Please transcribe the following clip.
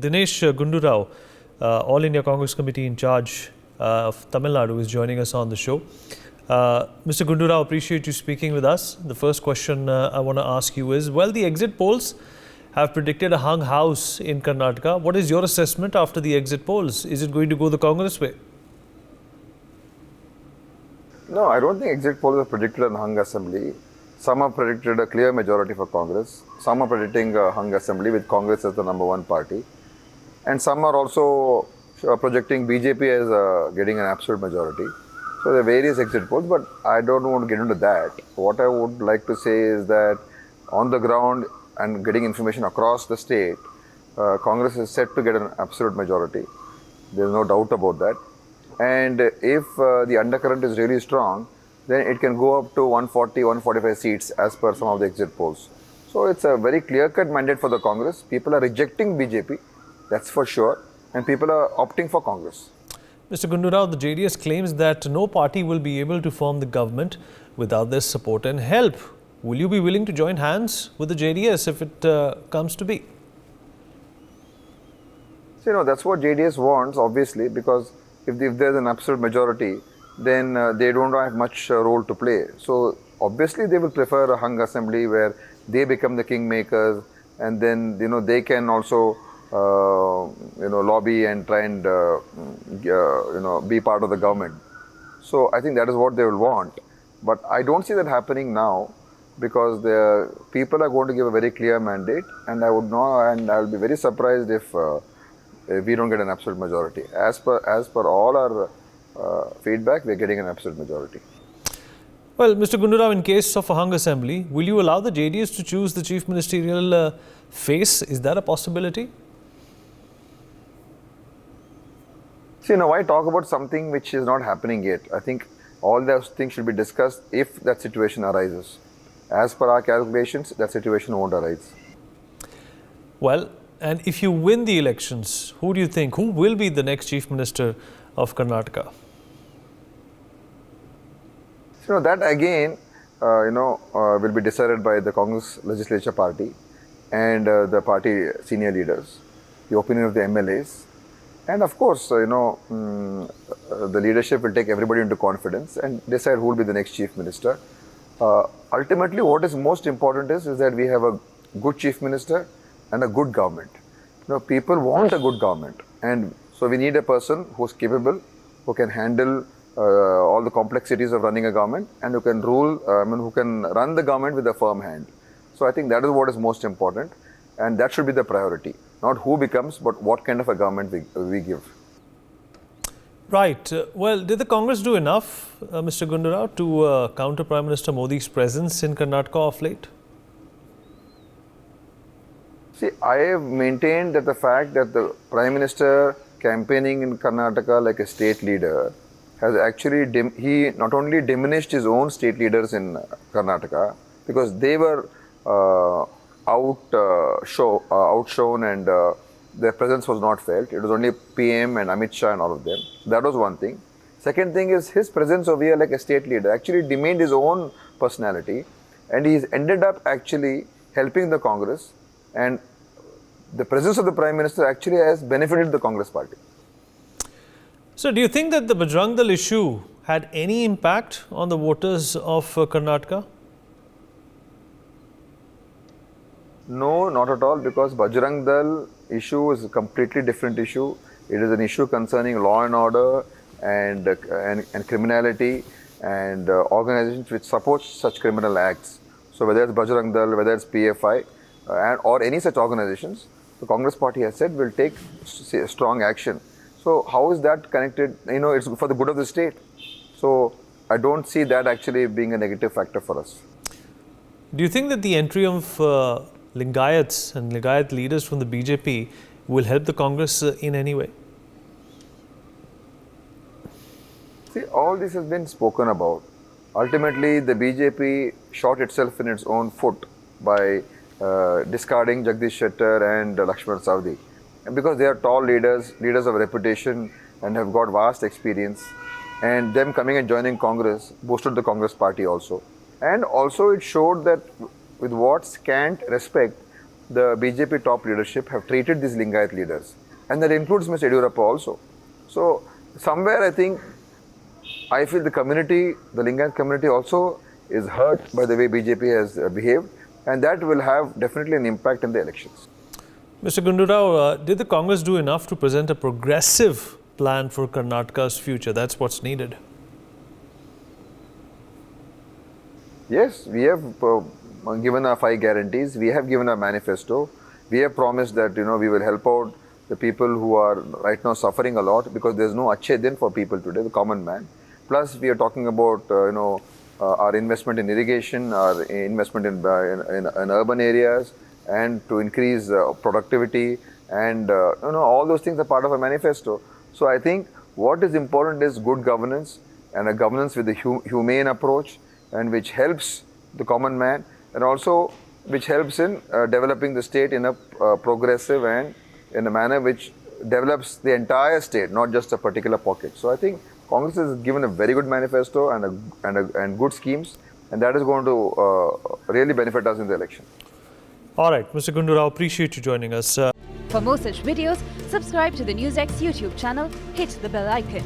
Dinesh Gundu Rao, All India Congress Committee in charge of Tamil Nadu, is joining us on the show. Mr. Gundu Rao, appreciate you speaking with us. The first question I want to ask you is, well, the exit polls have predicted a hung house in Karnataka. What is your assessment after the exit polls? Is it going to go the Congress way? No, I don't think exit polls have predicted a hung assembly. Some have predicted a clear majority for Congress. Some are predicting a hung assembly with Congress as the number one party. And some are also projecting BJP as getting an absolute majority. So there are various exit polls, but I don't want to get into that. What I would like to say is that on the ground and getting information across the state, Congress is set to get an absolute majority. There's no doubt about that. And if the undercurrent is really strong, then it can go up to 140, 145 seats as per some of the exit polls. So it's a very clear-cut mandate for the Congress. People are rejecting BJP, that's for sure, and people are opting for Congress. Mr. Gundu Rao, the JDS claims that no party will be able to form the government without their support and help. Will you be willing to join hands with the JDS if it comes to be? So, that's what JDS wants, obviously, because if there's an absolute majority, then they don't have much role to play. So, obviously, they will prefer a hung assembly where they become the kingmakers, and then, they can also, lobby and try and, be part of the government. So, I think that is what they will want. But I don't see that happening now, because the people are going to give a very clear mandate, and I will be very surprised if we don't get an absolute majority. As per all our feedback, we are getting an absolute majority. Well, Mr. Gundu Rao, in case of a hung assembly, will you allow the JDS to choose the chief ministerial face? Is that a possibility? See, why talk about something which is not happening yet? I think all those things should be discussed if that situation arises. As per our calculations, that situation won't arise. Well, and if you win the elections, who do you think, who will be the next chief minister of Karnataka? That again, will be decided by the Congress legislature party and the party senior leaders, the opinion of the MLAs. And of course, the leadership will take everybody into confidence and decide who will be the next chief minister. Ultimately, what is most important is that we have a good chief minister and a good government. People want a good government, and so we need a person who's capable, who can handle all the complexities of running a government, and who can who can run the government with a firm hand. So I think that is what is most important, and that should be the priority. Not who becomes, but what kind of a government we give. Right. Well, did the Congress do enough, Mr. Gundu Rao, to counter Prime Minister Modi's presence in Karnataka of late? See, I have maintained that the fact that the Prime Minister campaigning in Karnataka like a state leader has actually, he not only diminished his own state leaders in Karnataka, because they were outshone and their presence was not felt. It was only PM and Amit Shah and all of them. That was one thing. Second thing is his presence over here like a state leader actually demeaned his own personality, and he's ended up actually helping the Congress, and the presence of the Prime Minister actually has benefited the Congress party. So do you think that the Bajrang Dal issue had any impact on the voters of Karnataka? No, not at all, because Bajrang Dal issue is a completely different issue. It is an issue concerning law and order and criminality and organizations which support such criminal acts. So whether it's Bajrang Dal, whether it's PFI or any such organizations, the Congress party has said will take strong action. So how is that connected? It's for the good of the state. So I don't see that actually being a negative factor for us. Do you think that the entry of Lingayats and Lingayat leaders from the BJP will help the Congress in any way? See, all this has been spoken about. Ultimately, the BJP shot itself in its own foot by discarding Jagdish Shettar and Lakshman Savdi. And because they are tall leaders of reputation and have got vast experience, and them coming and joining Congress boosted the Congress party also. And also it showed that with what scant respect the BJP top leadership have treated these Lingayat leaders. And that includes Mr. Yediyurappa also. So, somewhere I feel the community, the Lingayat community also is hurt by the way BJP has behaved, and that will have definitely an impact in the elections. Mr. Gundurao, did the Congress do enough to present a progressive plan for Karnataka's future? That's what's needed. Yes, we have given our 5 guarantees. We have given a manifesto. We have promised that we will help out the people who are right now suffering a lot because there's no achhe din for people today, the common man. Plus, we are talking about our investment in irrigation, our investment in urban areas, and to increase productivity, and all those things are part of a manifesto. So I think what is important is good governance, and a governance with a humane approach, and which helps the common man, and also which helps in developing the state in a progressive and in a manner which develops the entire state, not just a particular pocket. So I think Congress has given a very good manifesto and good schemes, and that is going to really benefit us in the election. All right, Mr. Gundurao, appreciate you joining us. For more such videos, subscribe to the NewsX YouTube channel, hit the bell icon.